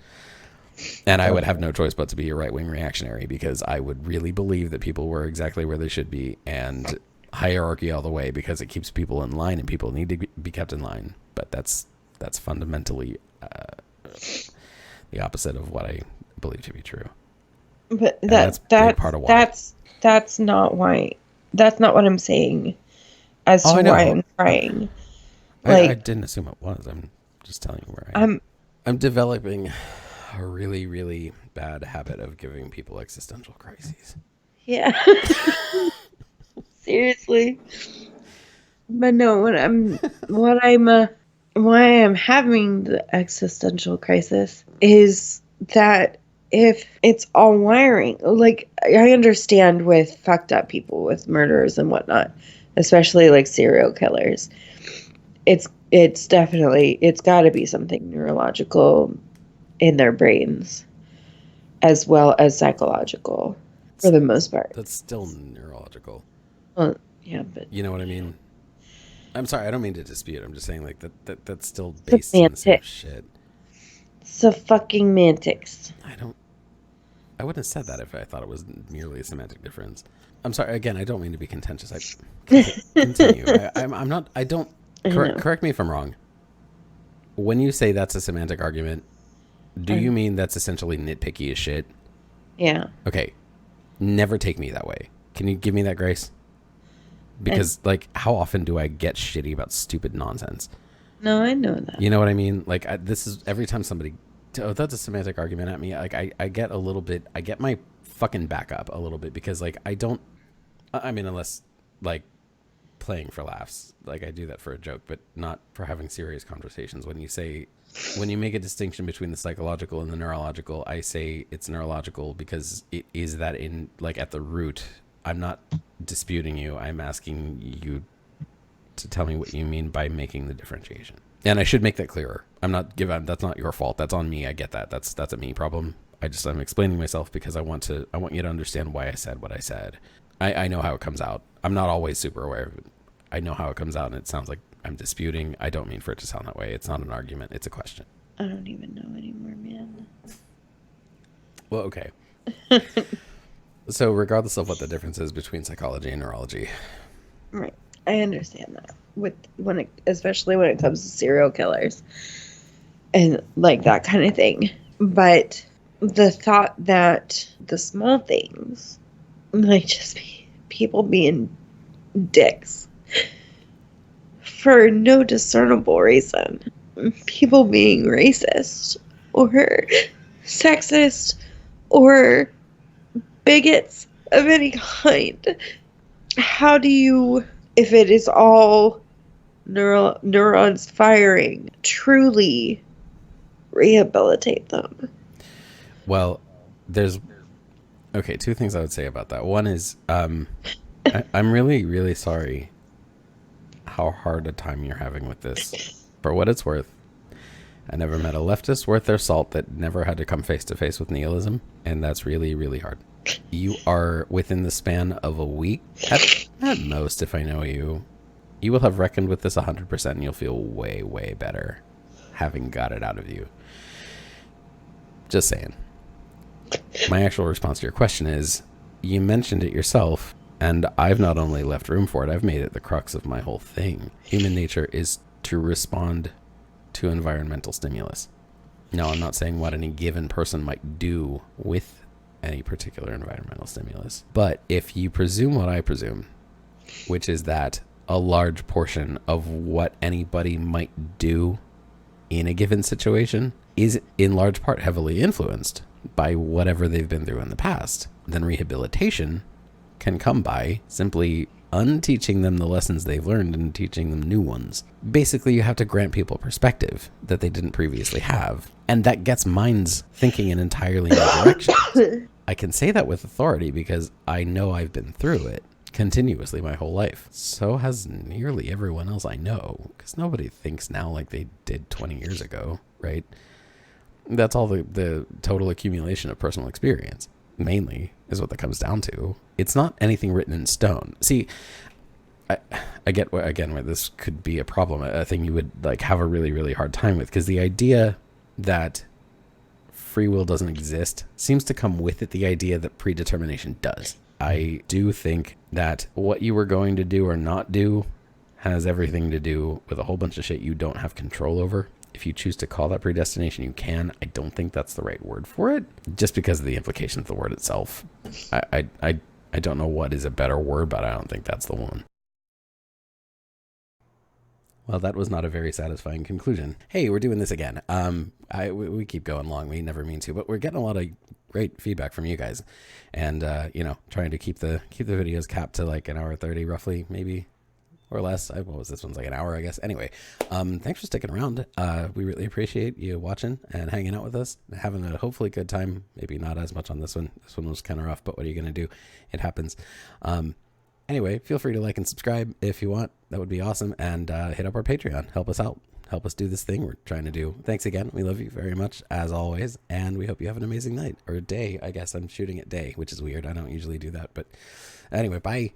And I would have no choice but to be a right-wing reactionary, because I would really believe that people were exactly where they should be, and hierarchy all the way, because it keeps people in line and people need to be kept in line. But that's fundamentally the opposite of what I believe to be true. But that's big part of why. That's not what I'm saying as to why I'm crying. I didn't assume it was. I'm just telling you where I am. I'm developing a really, really bad habit of giving people existential crises. Yeah. Seriously. But no, why I'm having the existential crisis is that if it's all wiring, like, I understand with fucked up people, with murderers and whatnot, especially like serial killers, it's definitely, it's got to be something neurological in their brains as well as psychological for the most part. That's still neurological. Well, yeah, but you know what I mean? I'm sorry, I don't mean to dispute. I'm just saying, like, that's still based on the same shit. So fucking semantics. I wouldn't have said that if I thought it was merely a semantic difference. I'm sorry, again, I don't mean to be contentious. Continue. I'm not, I don't, correct me if I'm wrong. When you say that's a semantic argument, do you mean that's essentially nitpicky as shit? Yeah. Okay. Never take me that way. Can you give me that grace? Because, like, how often do I get shitty about stupid nonsense? No, I know that. You know what I mean? Like, this is every time somebody, that's a semantic argument at me. Like, I get a little bit, I get my fucking back up a little bit, because, like, unless, like, playing for laughs. Like I do that for a joke, but not for having serious conversations. When you make a distinction between the psychological and the neurological, I say it's neurological because it is that in like at the root. I'm not disputing you. I'm asking you to tell me what you mean by making the differentiation. And I should make that clearer. That's not your fault. That's on me. I get that. That's a me problem. I'm explaining myself because I want you to understand why I said what I said. I know how it comes out. I'm not always super aware of it. I know how it comes out and it sounds like I'm disputing. I don't mean for it to sound that way. It's not an argument. It's a question. I don't even know anymore, man. Well, okay. So regardless of what the difference is between psychology and neurology. Right. I understand that. Especially when it comes to serial killers and like that kind of thing. But the thought that the small things, like just people being dicks for no discernible reason, people being racist or sexist or bigots of any kind, how do you, if it is all neurons firing, truly rehabilitate them? Well, there's two things I would say about that. One is I'm really, really sorry how hard a time you're having with this. For what it's worth, I never met a leftist worth their salt that never had to come face to face with nihilism, and that's really, really hard. You are within the span of a week, at most, if I know you will have reckoned with this 100% and you'll feel way, way better having got it out of you. Just saying. My actual response to your question is, you mentioned it yourself, and I've not only left room for it, I've made it the crux of my whole thing. Human nature is to respond to environmental stimulus. Now, I'm not saying what any given person might do with any particular environmental stimulus. But if you presume what I presume, which is that a large portion of what anybody might do in a given situation is in large part heavily influenced by whatever they've been through in the past, then rehabilitation can come by simply unteaching them the lessons they've learned and teaching them new ones. Basically, you have to grant people perspective that they didn't previously have, and that gets minds thinking in entirely new directions. I can say that with authority because I know I've been through it continuously my whole life. So has nearly everyone else I know, because nobody thinks now like they did 20 years ago, right? That's all the total accumulation of personal experience, mainly, is what that comes down to. It's not anything written in stone. See, I get where this could be a problem, a thing you would like have a really, really hard time with, because the idea that free will doesn't exist seems to come with it the idea that predetermination does. I do think that what you were going to do or not do has everything to do with a whole bunch of shit you don't have control over. If you choose to call that predestination, you can. I don't think that's the right word for it, just because of the implication of the word itself. I don't know what is a better word, but I don't think that's the one. Well, that was not a very satisfying conclusion. Hey, we're doing this again. We keep going long. We never mean to, but we're getting a lot of great feedback from you guys, and trying to keep the videos capped to like an hour 30 roughly, maybe, or less. What was this one's like an hour, I guess. Anyway, thanks for sticking around. We really appreciate you watching and hanging out with us, having a hopefully good time. Maybe not as much on this one. This one was kind of rough, but what are you gonna do? It happens. Anyway, feel free to like and subscribe if you want. That would be awesome. And hit up our Patreon. Help us out. Help us do this thing we're trying to do. Thanks again. We love you very much, as always. And we hope you have an amazing night. Or day, I guess. I'm shooting at day, which is weird. I don't usually do that. But anyway, bye.